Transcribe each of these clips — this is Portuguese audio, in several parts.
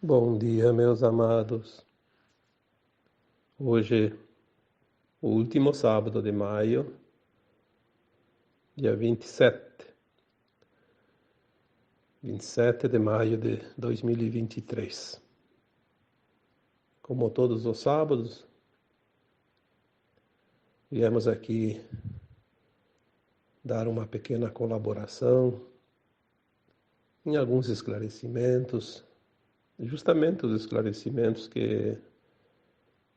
Bom dia, meus amados. Hoje, o último sábado de maio, dia 27 de maio de 2023. Como todos os sábados, viemos aqui dar uma pequena colaboração em alguns esclarecimentos, justamente os esclarecimentos que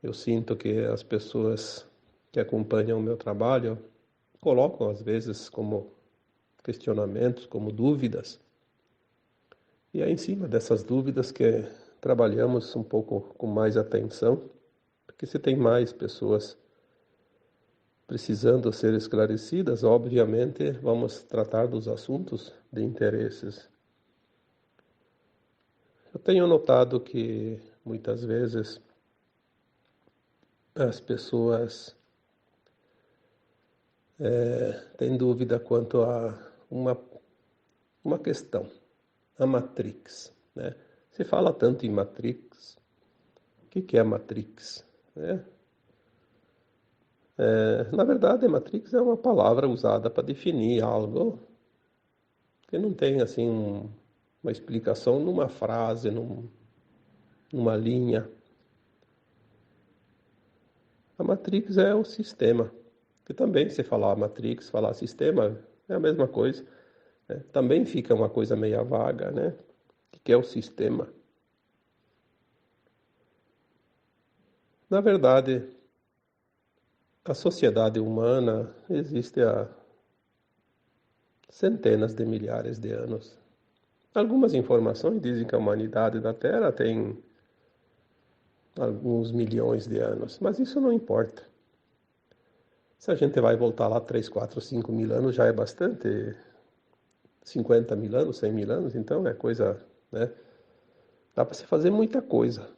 eu sinto que as pessoas que acompanham o meu trabalho colocam às vezes como questionamentos, como dúvidas. E é em cima dessas dúvidas que trabalhamos um pouco com mais atenção, porque se tem mais pessoas precisando ser esclarecidas, obviamente vamos tratar dos assuntos de interesses. Eu tenho notado que muitas vezes as pessoas têm dúvida quanto a uma questão, a Matrix, né? Se fala tanto em Matrix, o que é a Matrix, né? Na verdade, Matrix é uma palavra usada para definir algo que não tem assim uma explicação numa frase, numa linha. A Matrix é o sistema, que também se falar Matrix, falar sistema, é a mesma coisa, né? Também fica uma coisa meio vaga, né? O que é o sistema? Na verdade, a sociedade humana existe há centenas de milhares de anos. Algumas informações dizem que a humanidade da Terra tem alguns milhões de anos, mas isso não importa. Se a gente vai voltar lá 3, 4, 5 mil anos, já é bastante. 50 mil anos, 100 mil anos, então é coisa, né? Dá para se fazer muita coisa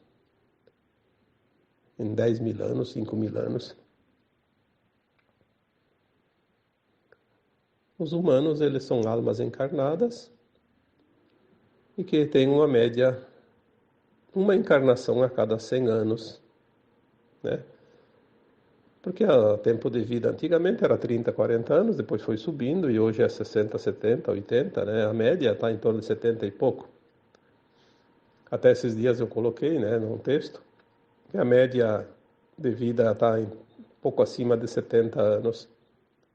em 10 mil anos, 5 mil anos. Os humanos, eles são almas encarnadas e que têm uma média, uma encarnação a cada 100 anos, né? Porque o tempo de vida antigamente era 30, 40 anos, depois foi subindo e hoje é 60, 70, 80, né? A média está em torno de 70 e pouco. Até esses dias eu coloquei, né, num texto, que a média de vida está em pouco acima de 70 anos.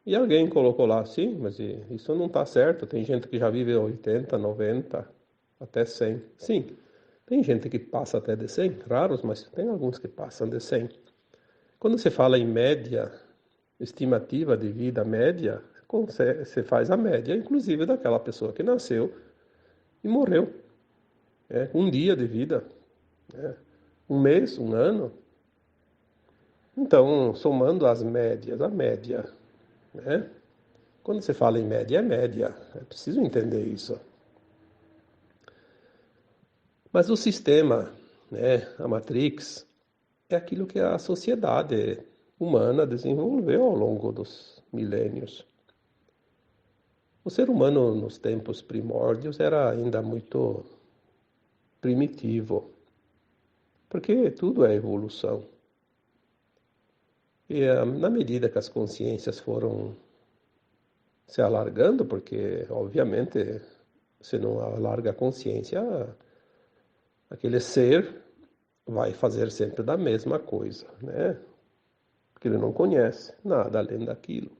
E alguém colocou lá, sim, mas isso não está certo. Tem gente que já vive 80, 90, até 100. Sim, tem gente que passa até de 100, raros, mas tem alguns que passam de 100. Quando você fala em média, estimativa de vida média, você faz a média, inclusive daquela pessoa que nasceu e morreu. Um dia de vida, um mês, um ano. Então, somando as médias, a média, né? Quando você fala em média, é média. É preciso entender isso. Mas o sistema, né, a Matrix, é aquilo que a sociedade humana desenvolveu ao longo dos milênios. O ser humano, nos tempos primórdios, era ainda muito primitivo, porque tudo é evolução. E na medida que as consciências foram se alargando, porque, obviamente, se não alarga a consciência, aquele ser vai fazer sempre da mesma coisa, né? Porque ele não conhece nada além daquilo.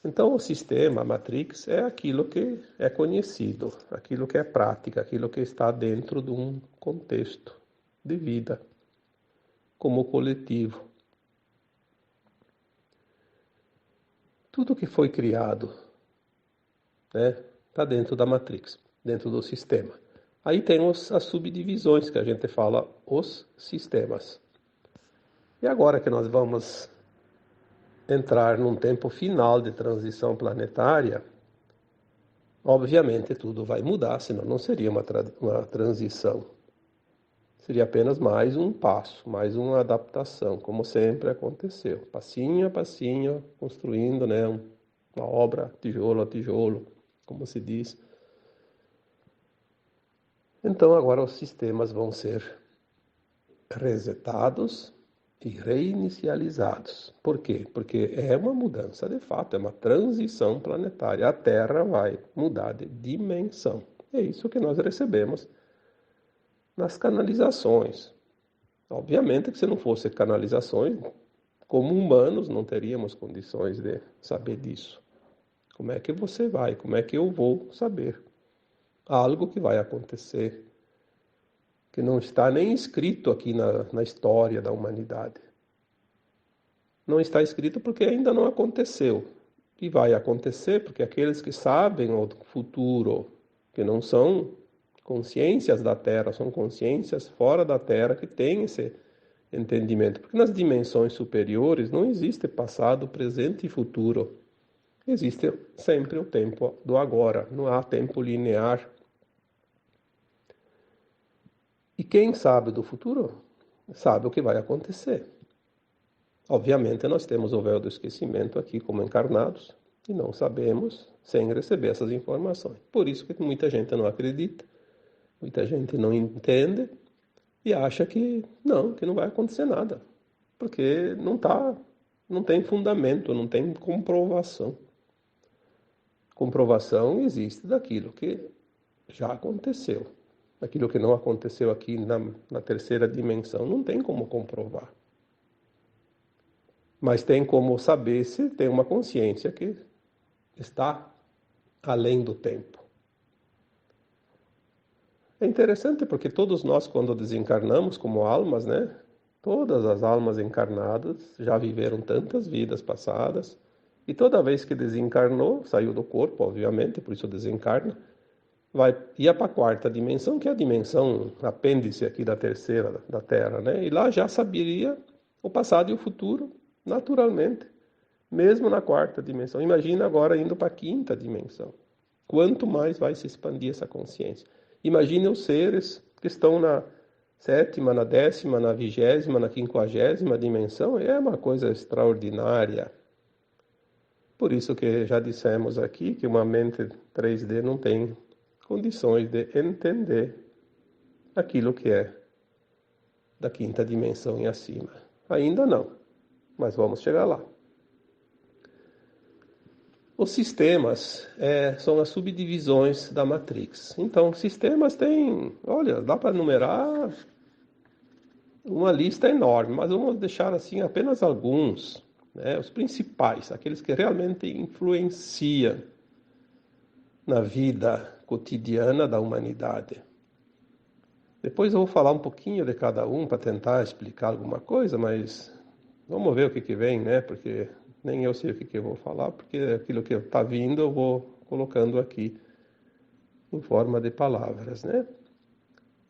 Então, o sistema, a Matrix, é aquilo que é conhecido, aquilo que é prática, aquilo que está dentro de um contexto de vida, como coletivo. Tudo que foi criado, né, está dentro da Matrix, dentro do sistema. Aí tem as subdivisões que a gente fala, os sistemas. E agora que nós vamos entrar num tempo final de transição planetária, obviamente tudo vai mudar, senão não seria uma transição. Seria apenas mais um passo, mais uma adaptação, como sempre aconteceu. Passinho a passinho, construindo, né, uma obra, tijolo a tijolo, como se diz. Então agora os sistemas vão ser resetados e reinicializados. Por quê? Porque é uma mudança de fato, é uma transição planetária. A Terra vai mudar de dimensão. É isso que nós recebemos nas canalizações. Obviamente que se não fosse canalizações, como humanos não teríamos condições de saber disso. Como é que você vai? Como é que eu vou saber? Algo que vai acontecer, que não está nem escrito aqui na história da humanidade. Não está escrito porque ainda não aconteceu. E vai acontecer porque aqueles que sabem o futuro, que não são consciências da Terra, são consciências fora da Terra que têm esse entendimento. Porque nas dimensões superiores não existe passado, presente e futuro. Existe sempre o tempo do agora, não há tempo linear. E quem sabe do futuro, sabe o que vai acontecer. Obviamente, nós temos o véu do esquecimento aqui como encarnados e não sabemos sem receber essas informações. Por isso que muita gente não acredita, muita gente não entende e acha que não vai acontecer nada, porque não tem fundamento, não tem comprovação. Comprovação existe daquilo que já aconteceu. Aquilo que não aconteceu aqui na terceira dimensão não tem como comprovar. Mas tem como saber se tem uma consciência que está além do tempo. É interessante porque todos nós, quando desencarnamos como almas, né? Todas as almas encarnadas já viveram tantas vidas passadas e toda vez que desencarnou, saiu do corpo, obviamente, por isso desencarna, ia para a quarta dimensão, que é a dimensão apêndice aqui da terceira, da Terra, né? E lá já saberia o passado e o futuro, naturalmente, mesmo na quarta dimensão. Imagina agora indo para a quinta dimensão. Quanto mais vai se expandir essa consciência. Imagine os seres que estão na sétima, na décima, na vigésima, na quinquagésima dimensão. É uma coisa extraordinária. Por isso que já dissemos aqui que uma mente 3D não tem condições de entender aquilo que é da quinta dimensão e acima. Ainda não, mas vamos chegar lá. Os sistemas são as subdivisões da Matrix. Então, sistemas têm, olha, dá para numerar uma lista enorme, mas vamos deixar assim apenas alguns, né? Os principais, aqueles que realmente influenciam na vida cotidiana da humanidade. Depois eu vou falar um pouquinho de cada um para tentar explicar alguma coisa, mas vamos ver o que vem, né? Porque nem eu sei o que eu vou falar, porque aquilo que está vindo eu vou colocando aqui em forma de palavras, né?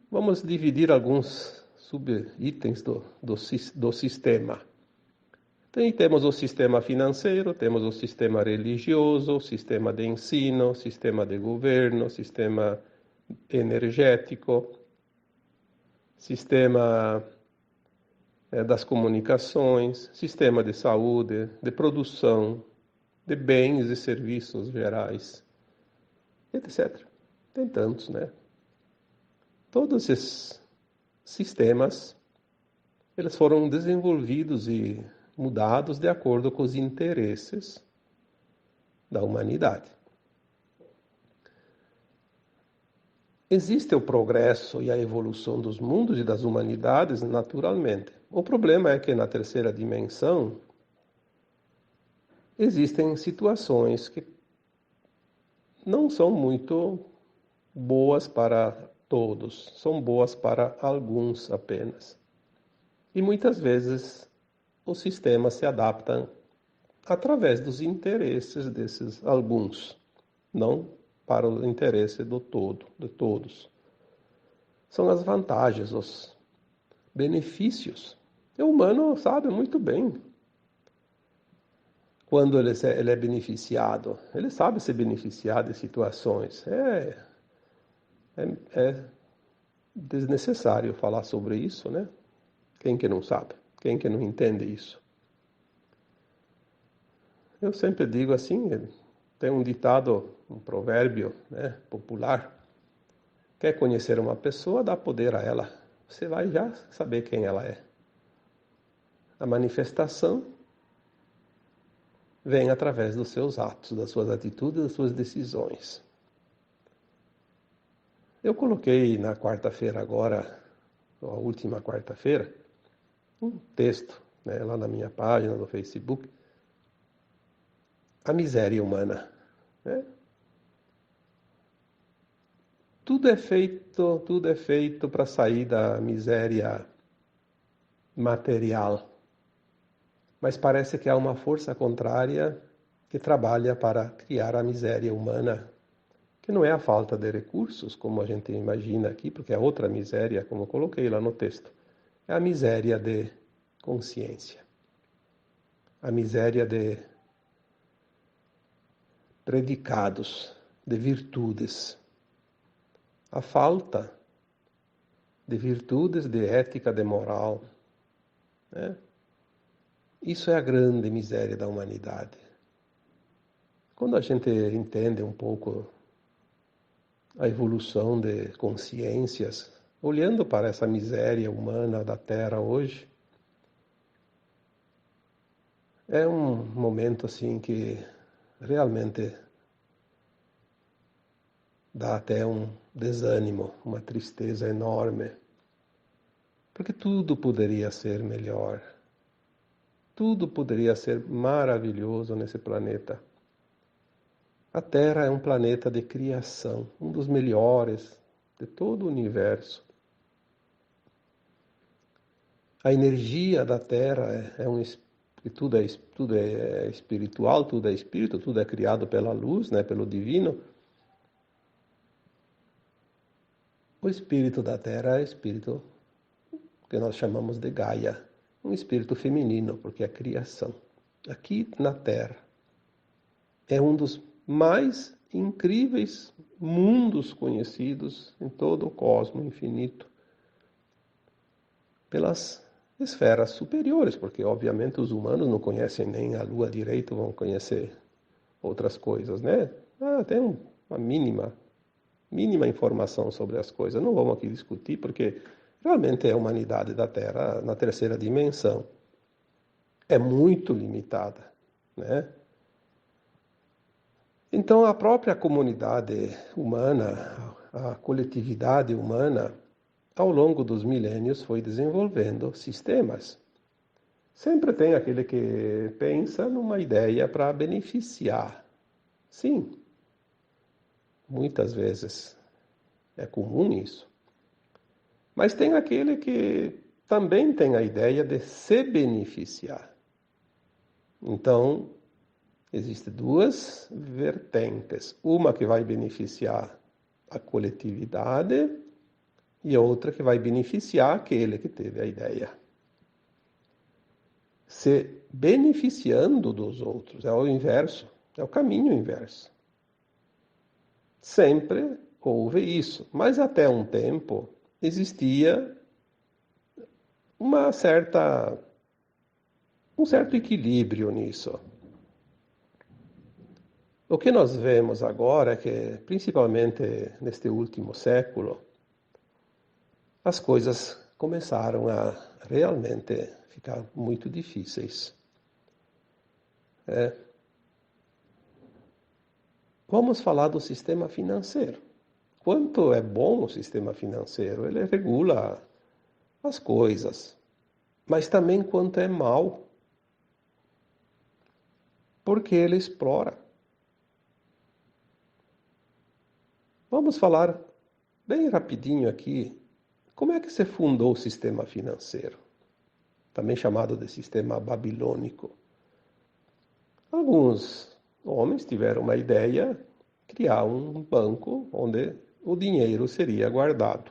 Vamos dividir alguns subitens do sistema. Temos o sistema financeiro, temos o sistema religioso, o sistema de ensino, o sistema de governo, o sistema energético, sistema das comunicações, sistema de saúde, de produção, de bens e serviços gerais, etc. Tem tantos, né? Todos esses sistemas, eles foram desenvolvidos e mudados de acordo com os interesses da humanidade. Existe o progresso e a evolução dos mundos e das humanidades, naturalmente. O problema é que na terceira dimensão existem situações que não são muito boas para todos, são boas para alguns apenas. E muitas vezes o sistema se adapta através dos interesses desses alguns, não para o interesse do todo, de todos. São as vantagens, os benefícios. O humano sabe muito bem quando ele é beneficiado. Ele sabe se beneficiar de situações. É desnecessário falar sobre isso, né? Quem que não sabe? Quem que não entende isso? Eu sempre digo assim, tem um ditado, um provérbio, né, popular, Quer conhecer uma pessoa, dá poder a ela. Você vai já saber quem ela é. A manifestação vem através dos seus atos, das suas atitudes, das suas decisões. Eu coloquei na quarta-feira agora, a última quarta-feira, um texto, né, lá na minha página do Facebook, a miséria humana. Né? Tudo é feito para sair da miséria material. Mas parece que há uma força contrária que trabalha para criar a miséria humana, que não é a falta de recursos, como a gente imagina aqui, porque é outra miséria, como eu coloquei lá no texto. É a miséria de consciência. A miséria de predicados, de virtudes. A falta de virtudes, de ética, de moral. Né? Isso é a grande miséria da humanidade. Quando a gente entende um pouco a evolução de consciências, olhando para essa miséria humana da Terra hoje, é um momento assim que realmente dá até um desânimo, uma tristeza enorme, porque tudo poderia ser melhor, tudo poderia ser maravilhoso nesse planeta. A Terra é um planeta de criação, um dos melhores de todo o universo. A energia da Terra tudo é espiritual, tudo é espírito, tudo é criado pela luz, né, pelo divino. O espírito da Terra é o espírito que nós chamamos de Gaia, um espírito feminino, porque é a criação. Aqui na Terra é um dos mais incríveis mundos conhecidos em todo o cosmos infinito pelas esferas superiores, porque obviamente os humanos não conhecem nem a Lua direito, vão conhecer outras coisas, né? Tem uma mínima informação sobre as coisas. Não vamos aqui discutir, porque realmente a humanidade da Terra, na terceira dimensão, é muito limitada, né? Então, a própria comunidade humana, a coletividade humana, ao longo dos milênios foi desenvolvendo sistemas. Sempre tem aquele que pensa numa ideia para beneficiar. Sim, muitas vezes é comum isso. Mas tem aquele que também tem a ideia de se beneficiar. Então, existem duas vertentes. Uma que vai beneficiar a coletividade e outra que vai beneficiar aquele que teve a ideia. Se beneficiando dos outros, é o inverso, é o caminho inverso. Sempre houve isso, mas até um tempo existia um certo equilíbrio nisso. O que nós vemos agora é que, principalmente neste último século, as coisas começaram a realmente ficar muito difíceis. Vamos falar do sistema financeiro. Quanto é bom o sistema financeiro? Ele regula as coisas, mas também quanto é mal, porque ele explora. Vamos falar bem rapidinho aqui como é que se fundou o sistema financeiro, também chamado de sistema babilônico. Alguns homens tiveram uma ideia, criar um banco onde o dinheiro seria guardado.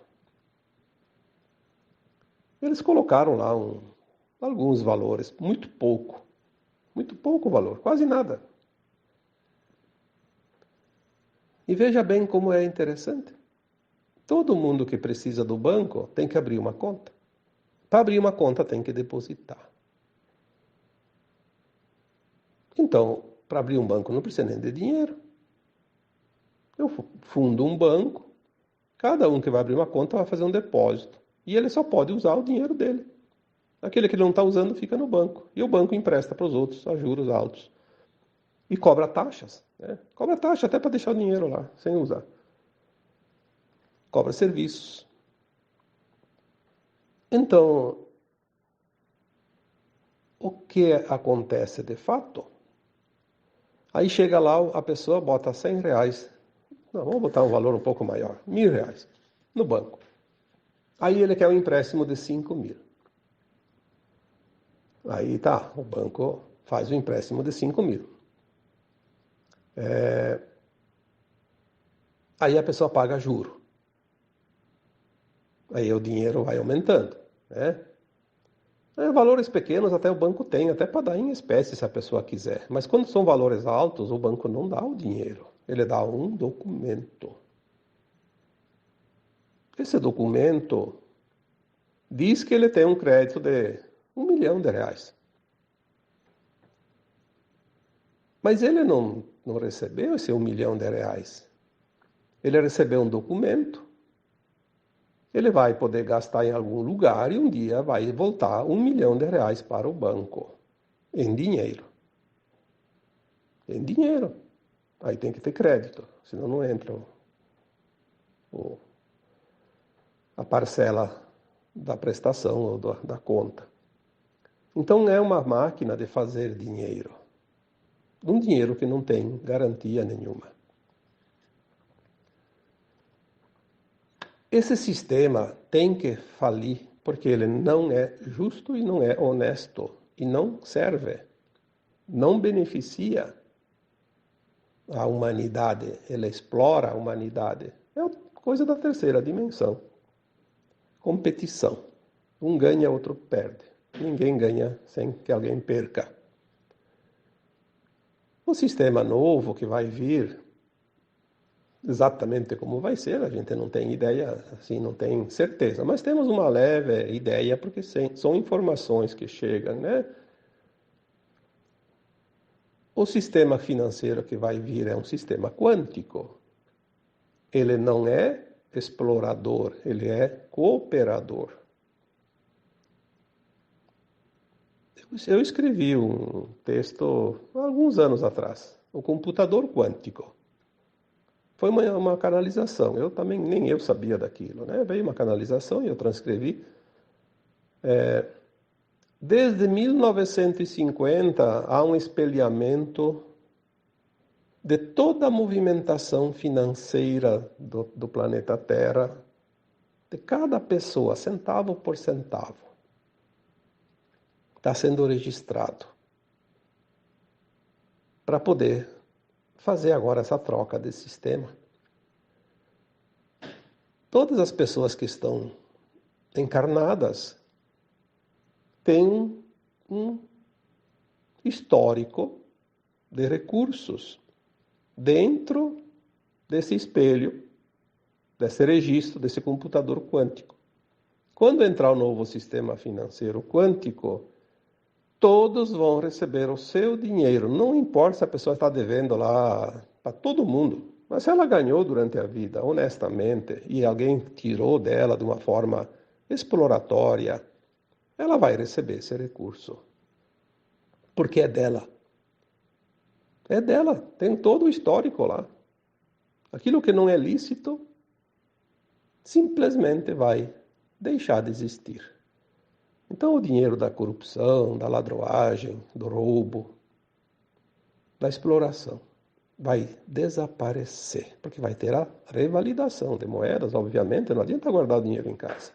Eles colocaram lá alguns valores, muito pouco valor, quase nada. E veja bem como é interessante. Todo mundo que precisa do banco tem que abrir uma conta. Para abrir uma conta tem que depositar. Então, para abrir um banco não precisa nem de dinheiro. Eu fundo um banco, Cada um que vai abrir uma conta vai fazer um depósito. E ele só pode usar o dinheiro dele. Aquele que ele não está usando fica no banco. E o banco empresta para os outros a juros altos. E cobra taxas. Né? Cobra taxa até para deixar o dinheiro lá, sem usar. Cobra serviços. Então, o que acontece de fato? Aí chega lá, a pessoa bota R$100. Não, vamos botar um valor um pouco maior, R$1.000 no banco. Aí ele quer um empréstimo de 5.000. Aí tá, o banco faz o empréstimo de 5.000. Aí a pessoa paga juro. Aí o dinheiro vai aumentando, né? Valores pequenos até o banco tem, até para dar em espécie se a pessoa quiser. Mas quando são valores altos, o banco não dá o dinheiro. Ele dá um documento. Esse documento diz que ele tem um crédito de R$1.000.000. Mas ele não recebeu esse R$1.000.000. Ele recebeu um documento. Ele vai poder gastar em algum lugar e um dia vai voltar R$1.000.000 para o banco. Em dinheiro. Em dinheiro. Aí tem que ter crédito, senão não entra a parcela da prestação ou da conta. Então é uma máquina de fazer dinheiro. Um dinheiro que não tem garantia nenhuma. Esse sistema tem que falir porque ele não é justo e não é honesto e não serve, não beneficia a humanidade, ele explora a humanidade. É coisa da terceira dimensão. Competição. Um ganha, outro perde. Ninguém ganha sem que alguém perca. O sistema novo que vai vir, exatamente como vai ser, a gente não tem ideia, assim, não tem certeza, mas temos uma leve ideia, porque são informações que chegam, né? O sistema financeiro que vai vir é um sistema quântico. Ele não é explorador, ele é cooperador. Eu escrevi um texto há alguns anos atrás, o computador quântico. Foi uma canalização, eu também, nem eu sabia daquilo, né? Veio uma canalização e eu transcrevi. Desde 1950 há um espelhamento de toda a movimentação financeira do planeta Terra, de cada pessoa, centavo por centavo. Está sendo registrado para poder fazer agora essa troca de sistema. Todas as pessoas que estão encarnadas têm um histórico de recursos dentro desse espelho, desse registro, desse computador quântico. Quando entrar o novo sistema financeiro quântico, todos vão receber o seu dinheiro. Não importa se a pessoa está devendo lá para todo mundo. Mas se ela ganhou durante a vida, honestamente, e alguém tirou dela de uma forma exploratória, ela vai receber esse recurso. Porque é dela. É dela. Tem todo o histórico lá. Aquilo que não é lícito, simplesmente vai deixar de existir. Então o dinheiro da corrupção, da ladroagem, do roubo, da exploração vai desaparecer, porque vai ter a revalidação de moedas, obviamente, não adianta guardar o dinheiro em casa.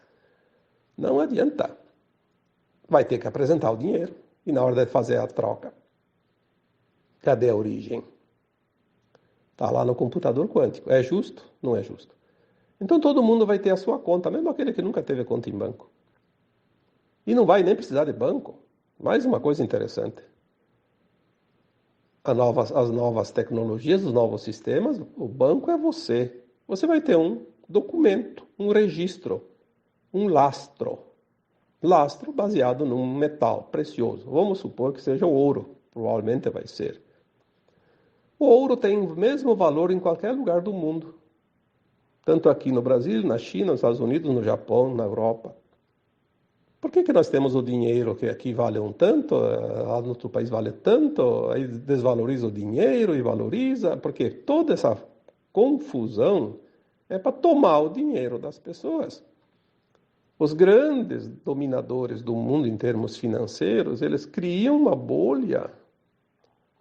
Não adianta. Vai ter que apresentar o dinheiro e na hora de fazer a troca, cadê a origem? Está lá no computador quântico. É justo? Não é justo. Então todo mundo vai ter a sua conta, mesmo aquele que nunca teve conta em banco. E não vai nem precisar de banco. Mais uma coisa interessante. As novas tecnologias, os novos sistemas, o banco é você. Você vai ter um documento, um registro, um lastro. Lastro baseado num metal precioso. Vamos supor que seja o ouro. Provavelmente vai ser. O ouro tem o mesmo valor em qualquer lugar do mundo. tanto aqui no Brasil, na China, nos Estados Unidos, no Japão, na Europa. Por que nós temos o dinheiro que aqui vale um tanto, lá no outro país vale tanto, aí desvaloriza o dinheiro e valoriza? Porque toda essa confusão é para tomar o dinheiro das pessoas. Os grandes dominadores do mundo em termos financeiros, eles criam uma bolha,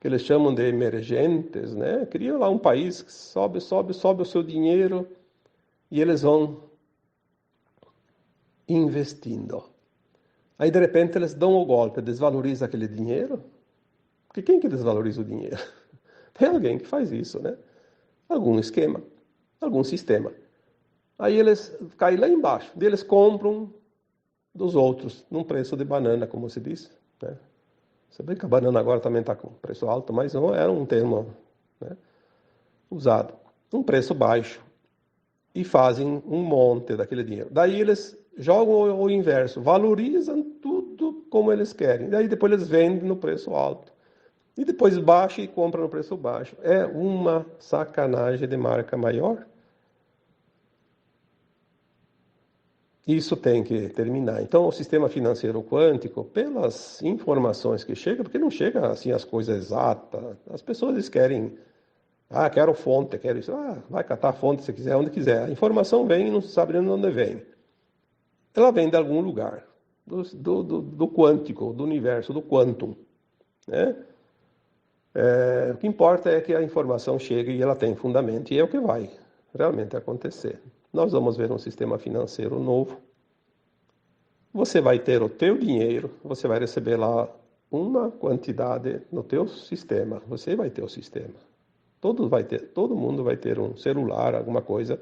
que eles chamam de emergentes, né? Criam lá um país que sobe o seu dinheiro e eles vão investindo. Aí, de repente, eles dão o golpe, desvaloriza aquele dinheiro. Porque quem que desvaloriza o dinheiro? Tem alguém que faz isso, né? Algum esquema, algum sistema. Aí eles caem lá embaixo, e eles compram dos outros, num preço de banana, como se diz, né? Você vê que a banana agora também está com preço alto, mas não era um termo, né, usado. Um preço baixo. E fazem um monte daquele dinheiro. Daí eles jogam o inverso, valorizam tudo como eles querem. Daí depois eles vendem no preço alto. E depois baixa e compra no preço baixo. É uma sacanagem de marca maior. Isso tem que terminar. Então, o sistema financeiro quântico, pelas informações que chegam, porque não chega assim as coisas exatas, as pessoas querem, quero fonte, quero isso, vai catar a fonte se quiser, onde quiser. A informação vem e não se sabe de onde vem. Ela vem de algum lugar, do quântico, do universo, do quantum, né? O que importa é que a informação chegue e ela tem fundamento, e é o que vai realmente acontecer. Nós vamos ver um sistema financeiro novo. Você vai ter o teu dinheiro, você vai receber lá uma quantidade no teu sistema. Você vai ter o sistema. Todo mundo vai ter um celular, alguma coisa,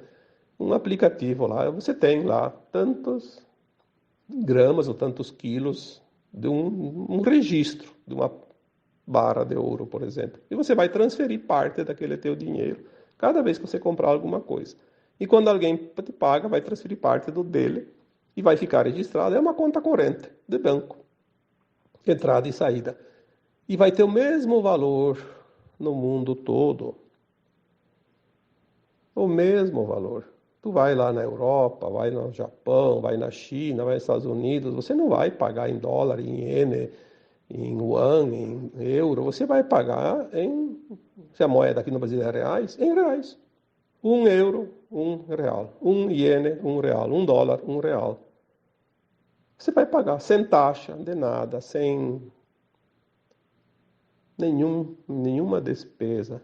um aplicativo lá. Você tem lá tantos gramas ou tantos quilos de um registro de uma barra de ouro, por exemplo. E você vai transferir parte daquele teu dinheiro cada vez que você comprar alguma coisa. E quando alguém te paga, vai transferir parte do dele e vai ficar registrado. É uma conta corrente de banco, entrada e saída. E vai ter o mesmo valor no mundo todo. O mesmo valor. Tu vai lá na Europa, vai no Japão, vai na China, vai nos Estados Unidos, você não vai pagar em dólar, em iene, em yuan, em euro, você vai pagar se a moeda aqui no Brasil é reais, em reais. 1 euro, 1 real. 1 iene, 1 real. 1 dólar, 1 real. Você vai pagar sem taxa, de nada, sem nenhuma despesa.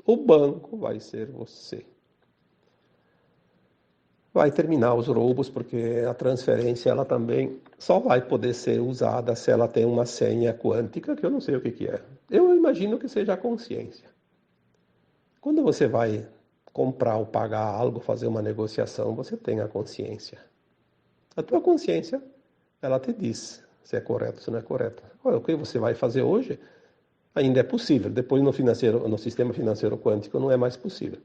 O banco vai ser você. Vai terminar os roubos, porque a transferência ela também só vai poder ser usada se ela tem uma senha quântica, que eu não sei o que é. Eu imagino que seja a consciência. Quando você vai comprar ou pagar algo, fazer uma negociação, você tem a consciência. A tua consciência, ela te diz se é correto ou se não é correto. Olha, o que você vai fazer hoje ainda é possível. Depois no sistema financeiro quântico não é mais possível.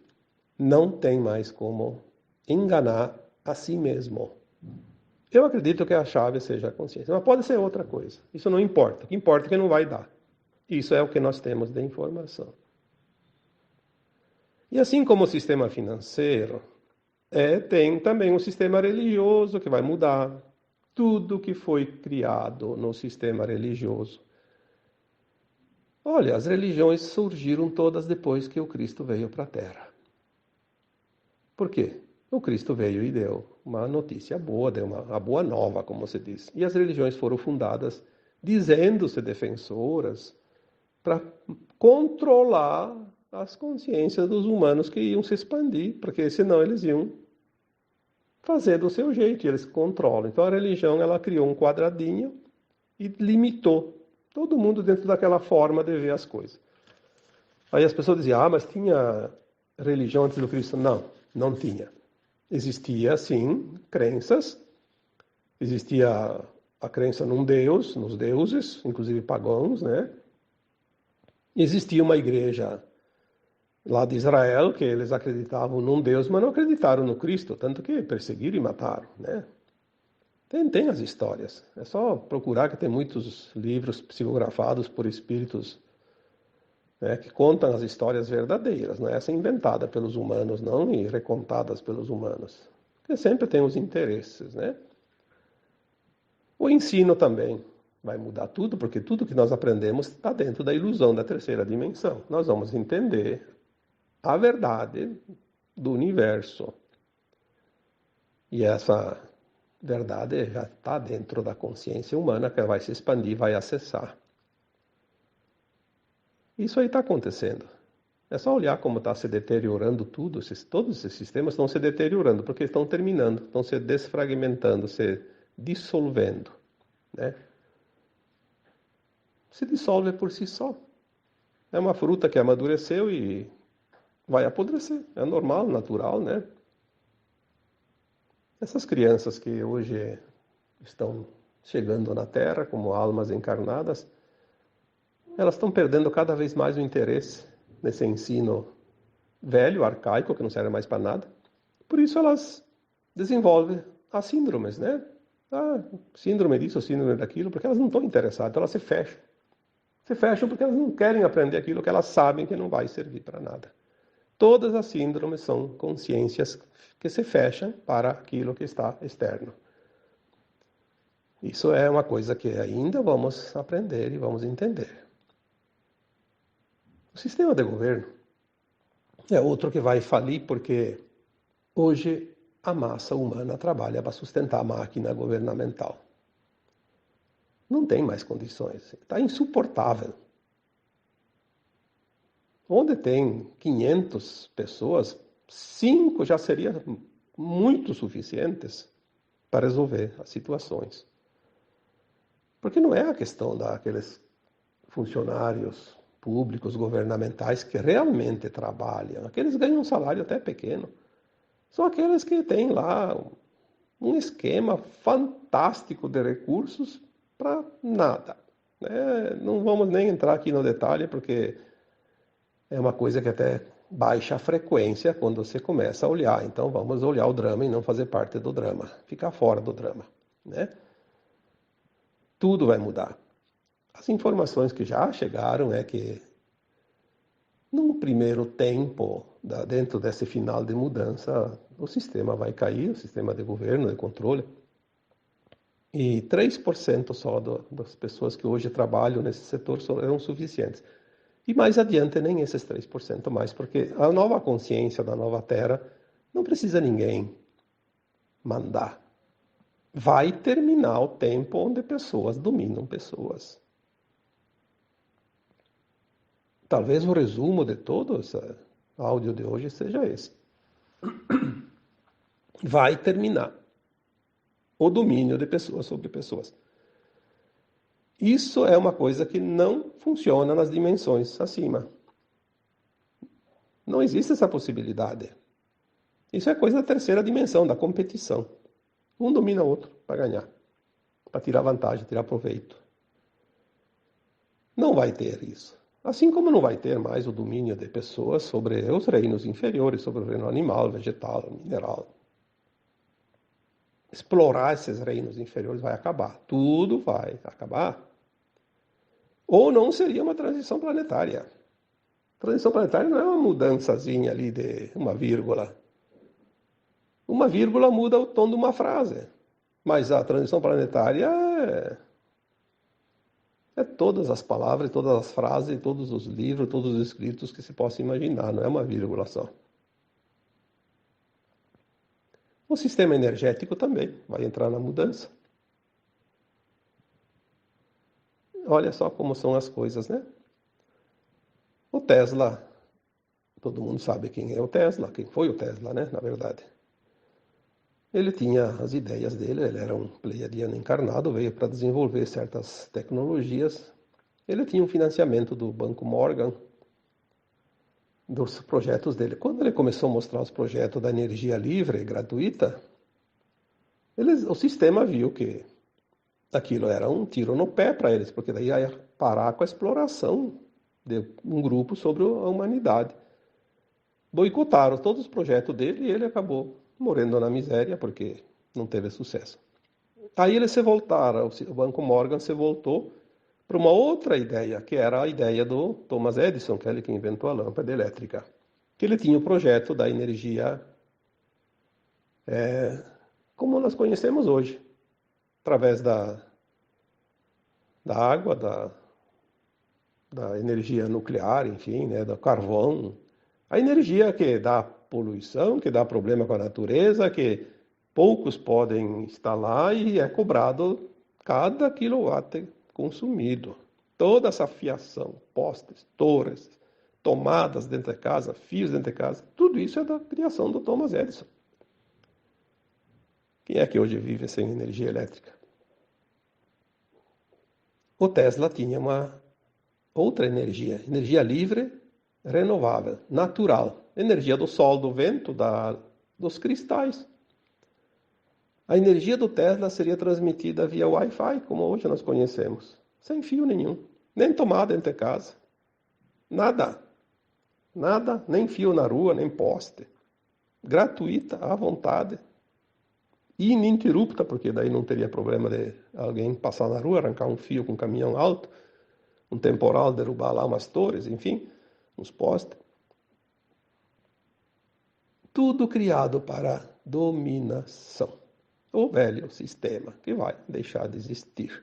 Não tem mais como enganar a si mesmo. Eu acredito que a chave seja a consciência, mas pode ser outra coisa. Isso não importa. O que importa é que não vai dar. Isso é o que nós temos de informação. E assim como o sistema financeiro, tem também um sistema religioso que vai mudar. Tudo que foi criado no sistema religioso. Olha, as religiões surgiram todas depois que o Cristo veio para a Terra. Por quê? O Cristo veio e deu uma notícia boa, deu a boa nova, como se diz. E as religiões foram fundadas dizendo-se defensoras para controlar as consciências dos humanos que iam se expandir, porque senão eles iam fazer do seu jeito, e eles controlam. Então a religião ela criou um quadradinho e limitou todo mundo dentro daquela forma de ver as coisas. Aí as pessoas diziam, mas tinha religião antes do Cristo? Não, não tinha. Existia, sim, crenças. Existia a crença num Deus, nos deuses, inclusive pagãos, né? Existia uma igreja lá de Israel, que eles acreditavam num Deus, mas não acreditaram no Cristo, tanto que perseguiram e mataram, né? Tem as histórias. É só procurar que tem muitos livros psicografados por espíritos né, que contam as histórias verdadeiras, não é essa inventada pelos humanos, não, e recontadas pelos humanos. Porque sempre tem os interesses, né? O ensino também vai mudar tudo, porque tudo que nós aprendemos está dentro da ilusão da terceira dimensão. Nós vamos entender a verdade do universo. E essa verdade já está dentro da consciência humana, que vai se expandir, vai acessar. Isso aí está acontecendo. É só olhar como está se deteriorando tudo. Todos esses sistemas estão se deteriorando, porque estão terminando, estão se desfragmentando, se dissolvendo, né? Se dissolve por si só. É uma fruta que amadureceu e vai apodrecer. É normal, natural, né? Essas crianças que hoje estão chegando na Terra como almas encarnadas, elas estão perdendo cada vez mais o interesse nesse ensino velho, arcaico, que não serve mais para nada. Por isso elas desenvolvem as síndromes, né? Ah, síndrome disso, síndrome daquilo, porque elas não estão interessadas, elas se fecham. Se fecham porque elas não querem aprender aquilo que elas sabem que não vai servir para nada. Todas as síndromes são consciências que se fecham para aquilo que está externo. Isso é uma coisa que ainda vamos aprender e vamos entender. O sistema de governo é outro que vai falir porque hoje a massa humana trabalha para sustentar a máquina governamental. Não tem mais condições, está insuportável. Onde tem 500 pessoas, 5 já seriam muito suficientes para resolver as situações. Porque não é a questão daqueles funcionários públicos, governamentais que realmente trabalham. Aqueles ganham um salário até pequeno. São aqueles que têm lá um esquema fantástico de recursos para nada, né? Não vamos nem entrar aqui no detalhe, porque é uma coisa que até baixa a frequência quando você começa a olhar. Então vamos olhar o drama e não fazer parte do drama. Ficar fora do drama, né? Tudo vai mudar. As informações que já chegaram é que, num primeiro tempo, dentro desse final de mudança, o sistema vai cair, o sistema de governo, de controle, e 3% só das pessoas que hoje trabalham nesse setor serão suficientes. E mais adiante, nem esses 3% mais, porque a nova consciência da nova Terra não precisa ninguém mandar. Vai terminar o tempo onde pessoas dominam pessoas. Talvez o resumo de todo esse áudio de hoje seja esse. Vai terminar o domínio de pessoas sobre pessoas. Isso é uma coisa que não funciona nas dimensões acima. Não existe essa possibilidade. Isso é coisa da terceira dimensão, da competição. Um domina o outro para ganhar, para tirar vantagem, tirar proveito. Não vai ter isso. Assim como não vai ter mais o domínio de pessoas sobre os reinos inferiores, sobre o reino animal, vegetal, mineral. Explorar esses reinos inferiores vai acabar. Tudo vai acabar. Ou não seria uma transição planetária. Transição planetária não é uma mudançazinha ali de uma vírgula. Uma vírgula muda o tom de uma frase. Mas a transição planetária é todas as palavras, todas as frases, todos os livros, todos os escritos que se possa imaginar. Não é uma vírgula só. O sistema energético também vai entrar na mudança. Olha só como são as coisas, né? O Tesla, todo mundo sabe quem é o Tesla, quem foi o Tesla, né? Na verdade. Ele tinha as ideias dele, ele era um pleiadiano encarnado, veio para desenvolver certas tecnologias. Ele tinha um financiamento do Banco Morgan, dos projetos dele. Quando ele começou a mostrar os projetos da energia livre, gratuita, o sistema viu que aquilo era um tiro no pé para eles, porque daí ia parar com a exploração de um grupo sobre a humanidade. Boicotaram todos os projetos dele e ele acabou morrendo na miséria porque não teve sucesso. Aí eles se voltaram, o Banco Morgan se voltou para uma outra ideia, que era a ideia do Thomas Edison, que é ele que inventou a lâmpada elétrica. Que ele tinha o projeto da energia como nós conhecemos hoje, através da água, da energia nuclear, enfim, né, do carvão. A energia que dá poluição, que dá problema com a natureza, que poucos podem instalar e é cobrado cada quilowatt consumido. Toda essa fiação, postes, torres, tomadas dentro de casa, fios dentro de casa, tudo isso é da criação do Thomas Edison. Quem é que hoje vive sem energia elétrica? O Tesla tinha uma outra energia livre, renovável, natural, energia do sol, do vento, dos cristais. A energia do Tesla seria transmitida via Wi-Fi, como hoje nós conhecemos, sem fio nenhum, nem tomada dentro de casa, nada, nem fio na rua, nem poste, gratuita, à vontade, ininterrupta, porque daí não teria problema de alguém passar na rua, arrancar um fio com um caminhão alto, um temporal, derrubar lá umas torres, enfim, uns postes. Tudo criado para dominação. O velho sistema que vai deixar de existir.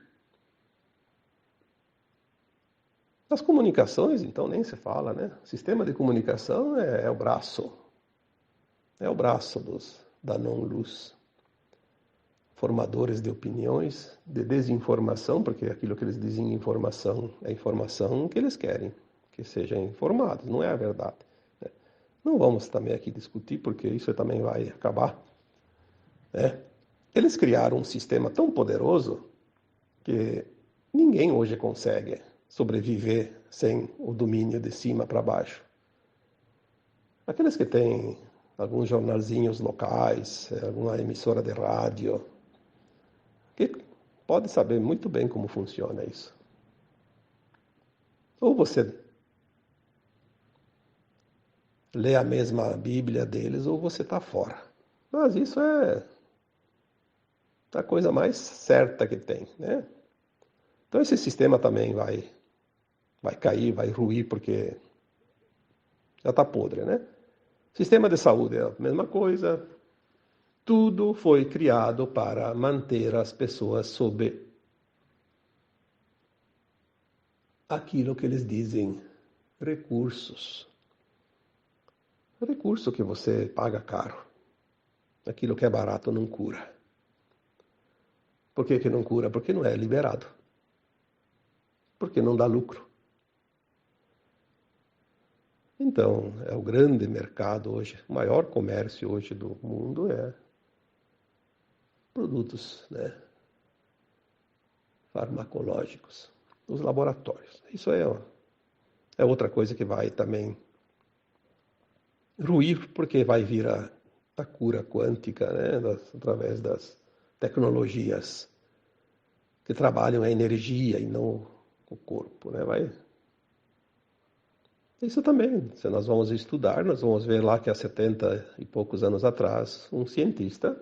As comunicações, então, nem se fala, né? O sistema de comunicação é o braço. É o braço da não-luz. Formadores de opiniões, de desinformação, porque aquilo que eles dizem informação é informação que eles querem que sejam informados, não é a verdade. Né? Não vamos também aqui discutir, porque isso também vai acabar. Né? Eles criaram um sistema tão poderoso que ninguém hoje consegue sobreviver sem o domínio de cima para baixo. Aqueles que têm alguns jornalzinhos locais, alguma emissora de rádio, que pode saber muito bem como funciona isso. Ou você lê a mesma Bíblia deles, ou você está fora. Mas isso é a coisa mais certa que tem, né? Então esse sistema também vai cair, vai ruir, porque já está podre, né? Sistema de saúde é a mesma coisa. Tudo foi criado para manter as pessoas sob aquilo que eles dizem recursos. Recurso que você paga caro. Aquilo que é barato não cura. Por que não cura? Porque não é liberado. Porque não dá lucro. Então, é o grande mercado hoje, o maior comércio hoje do mundo é produtos, né, farmacológicos, os laboratórios. Isso é outra coisa que vai também ruir, porque vai vir a cura quântica, né, através das tecnologias que trabalham a energia e não o corpo, né, Isso também, se nós vamos estudar, nós vamos ver lá que há 70 e poucos anos atrás, um cientista,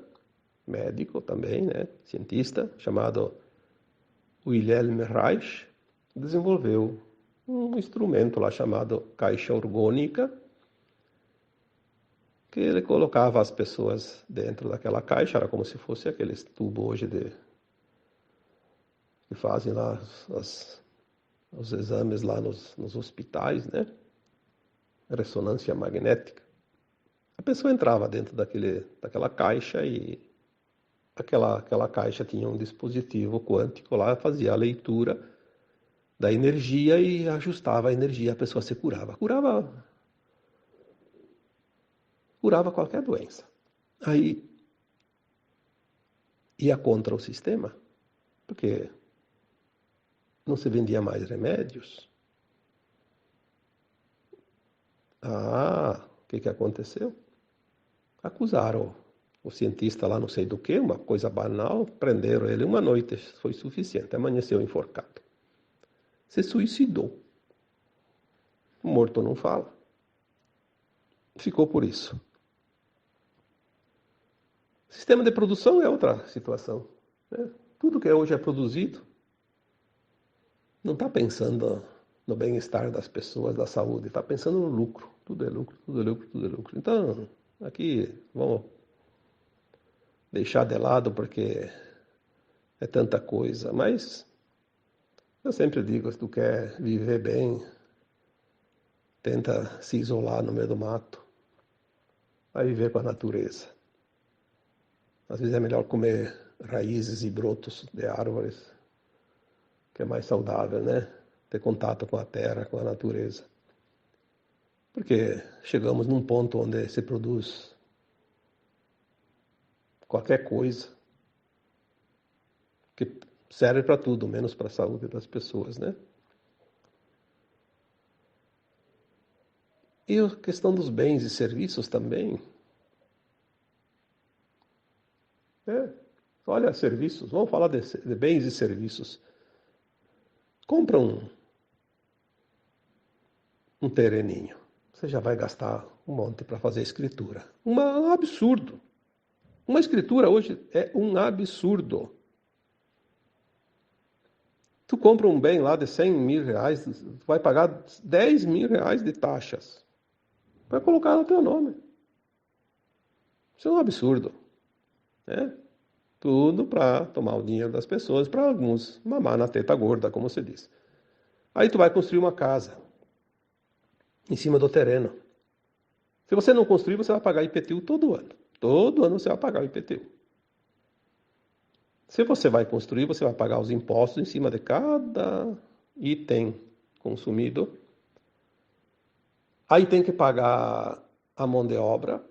médico também, né, cientista, chamado Wilhelm Reich, desenvolveu um instrumento lá chamado caixa orgônica, que ele colocava as pessoas dentro daquela caixa, era como se fosse aqueles tubos hoje que fazem lá os exames lá nos hospitais, né? Ressonância magnética. A pessoa entrava dentro daquela caixa e aquela caixa tinha um dispositivo quântico lá, fazia a leitura da energia e ajustava a energia, a pessoa se curava. Curava qualquer doença. Aí ia contra o sistema, porque não se vendia mais remédios. O que aconteceu? Acusaram o cientista lá não sei do que, uma coisa banal, prenderam ele uma noite, foi suficiente, amanheceu enforcado. Se suicidou. O morto não fala. Ficou por isso. Sistema de produção é outra situação. Né? Tudo que hoje é produzido não está pensando no bem-estar das pessoas, da saúde, está pensando no lucro. Tudo é lucro, tudo é lucro, tudo é lucro. Então, aqui vamos deixar de lado porque é tanta coisa, mas eu sempre digo, se tu quer viver bem, tenta se isolar no meio do mato, vai viver com a natureza. Às vezes é melhor comer raízes e brotos de árvores, que é mais saudável, né? Ter contato com a terra, com a natureza. Porque chegamos num ponto onde se produz qualquer coisa que serve para tudo, menos para a saúde das pessoas, né? E a questão dos bens e serviços também. Olha, serviços, vamos falar de bens e serviços. Compra um terreninho. Você já vai gastar um monte para fazer escritura. Um absurdo. Uma escritura hoje é um absurdo. Tu compra um bem lá de 100 mil reais, tu vai pagar 10 mil reais de taxas. Vai colocar no teu nome. Isso é um absurdo. Né? Tudo para tomar o dinheiro das pessoas, para alguns mamar na teta gorda, como se diz. Aí tu vai construir uma casa em cima do terreno. Se você não construir, você vai pagar IPTU todo ano. Todo ano você vai pagar o IPTU. Se você vai construir, você vai pagar os impostos em cima de cada item consumido. Aí tem que pagar a mão de obra.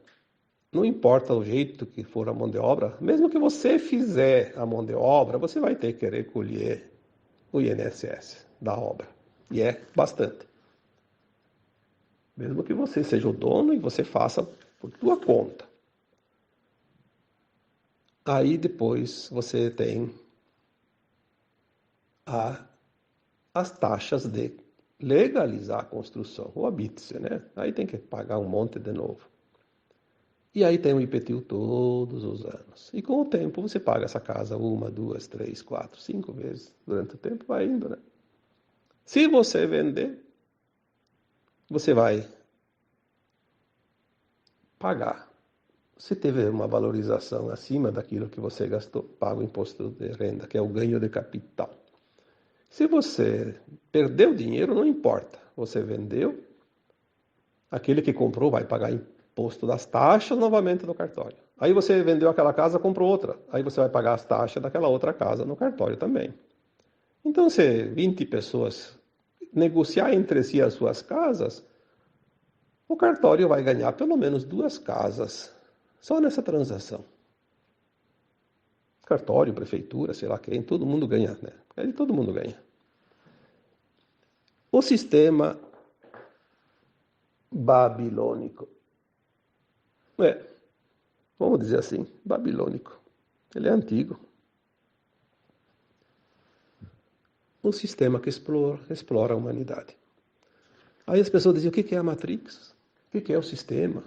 Não importa o jeito que for a mão de obra, mesmo que você fizer a mão de obra, você vai ter que recolher o INSS da obra. E é bastante. Mesmo que você seja o dono e você faça por tua conta. Aí depois você tem as taxas de legalizar a construção, o habite-se, né? Aí tem que pagar um monte de novo. E aí tem o IPTU todos os anos. E com o tempo você paga essa casa 1, 2, 3, 4, 5 vezes. Durante o tempo vai indo, né? Se você vender, você vai pagar. Se teve uma valorização acima daquilo que você gastou, paga o imposto de renda, que é o ganho de capital. Se você perdeu dinheiro, não importa. Você vendeu, aquele que comprou vai pagar imposto das taxas novamente no cartório. Aí você vendeu aquela casa, comprou outra. Aí você vai pagar as taxas daquela outra casa no cartório também. Então, se 20 pessoas negociar entre si as suas casas, o cartório vai ganhar pelo menos 2 casas só nessa transação. Cartório, prefeitura, sei lá quem, todo mundo ganha, né? Aí todo mundo ganha. O sistema babilônico. Vamos dizer assim, babilônico. Ele é antigo. Um sistema que explora a humanidade. Aí as pessoas diziam, o que é a Matrix? O que é o sistema?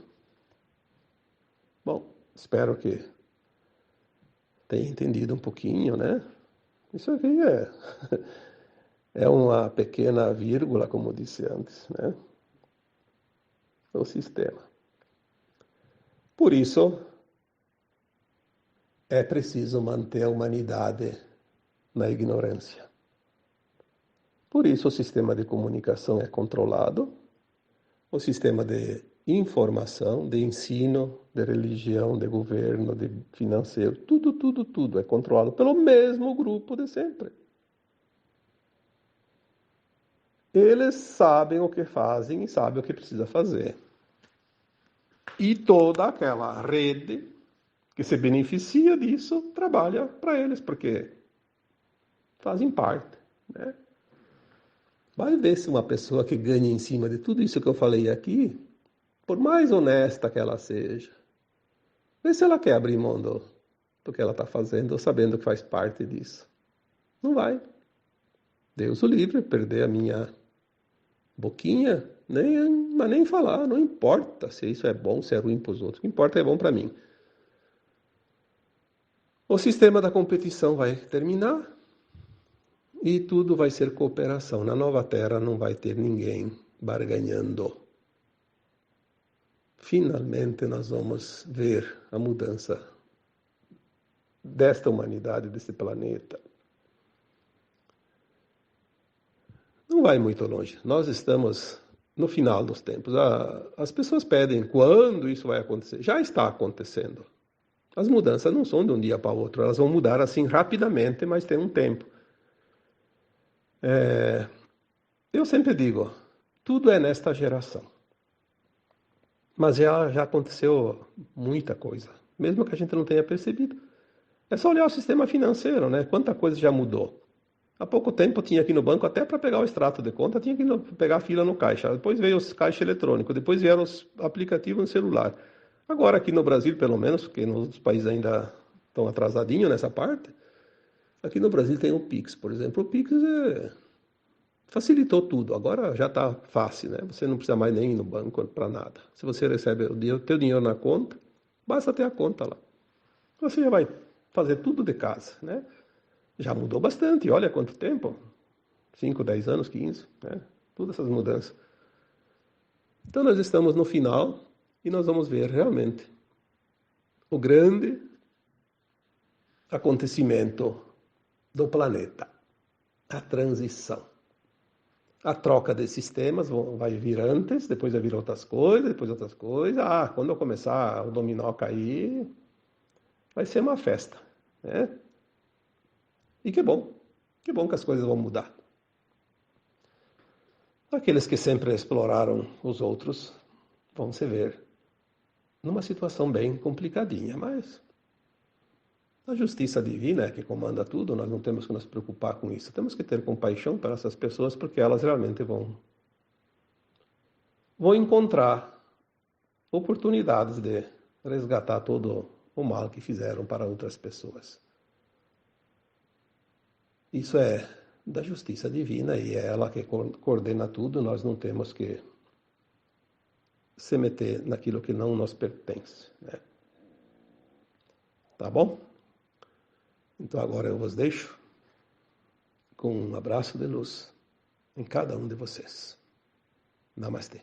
Bom, espero que tenha entendido um pouquinho, né? Isso aqui é uma pequena vírgula, como disse antes, né? O sistema. Por isso, é preciso manter a humanidade na ignorância. Por isso, o sistema de comunicação é controlado, o sistema de informação, de ensino, de religião, de governo, de financeiro, tudo é controlado pelo mesmo grupo de sempre. Eles sabem o que fazem e sabem o que precisa fazer. E toda aquela rede que se beneficia disso trabalha para eles, porque fazem parte, né? Vai ver se uma pessoa que ganha em cima de tudo isso que eu falei aqui, por mais honesta que ela seja, vê se ela quer abrir mão do que ela está fazendo, sabendo que faz parte disso. Não vai. Deus o livre, perder a minha boquinha, mas nem falar, não importa se isso é bom, se é ruim para os outros, o que importa é bom para mim. O sistema da competição vai terminar E tudo vai ser cooperação. Na nova terra não vai ter ninguém barganhando. Finalmente nós vamos ver a mudança desta humanidade, desse planeta. Não vai muito longe. Nós estamos no final dos tempos. As pessoas pedem quando isso vai acontecer. Já está acontecendo. As mudanças não são de um dia para o outro. Elas vão mudar assim rapidamente, mas tem um tempo. Eu sempre digo, tudo é nesta geração. Mas já aconteceu muita coisa, mesmo que a gente não tenha percebido. É só olhar o sistema financeiro, né? Quanta coisa já mudou. Há pouco tempo eu tinha aqui no banco, até para pegar o extrato de conta, tinha que pegar a fila no caixa. Depois veio os caixas eletrônicos, depois vieram os aplicativos no celular. Agora aqui no Brasil, pelo menos, porque nos outros países ainda estão atrasadinhos nessa parte, aqui no Brasil tem o Pix, por exemplo. O Pix facilitou tudo. Agora já está fácil, né? Você não precisa mais nem ir no banco para nada. Se você recebe o teu dinheiro na conta, basta ter a conta lá. Você já vai fazer tudo de casa, né? Já mudou bastante. Olha quanto tempo. 5, 10 anos, 15, né? Todas essas mudanças. Então nós estamos no final e nós vamos ver realmente o grande acontecimento do planeta, a transição. A troca de sistemas vai vir antes, depois vai vir outras coisas, depois outras coisas. Quando eu começar o dominó a cair, vai ser uma festa, né? E que bom que as coisas vão mudar. Aqueles que sempre exploraram os outros vão se ver numa situação bem complicadinha, mas a justiça divina é que comanda tudo, nós não temos que nos preocupar com isso. Temos que ter compaixão para essas pessoas, porque elas realmente vão encontrar oportunidades de resgatar todo o mal que fizeram para outras pessoas. Isso é da justiça divina e é ela que coordena tudo, nós não temos que se meter naquilo que não nos pertence, né? Tá bom? Então agora eu vos deixo com um abraço de luz em cada um de vocês. Namastê.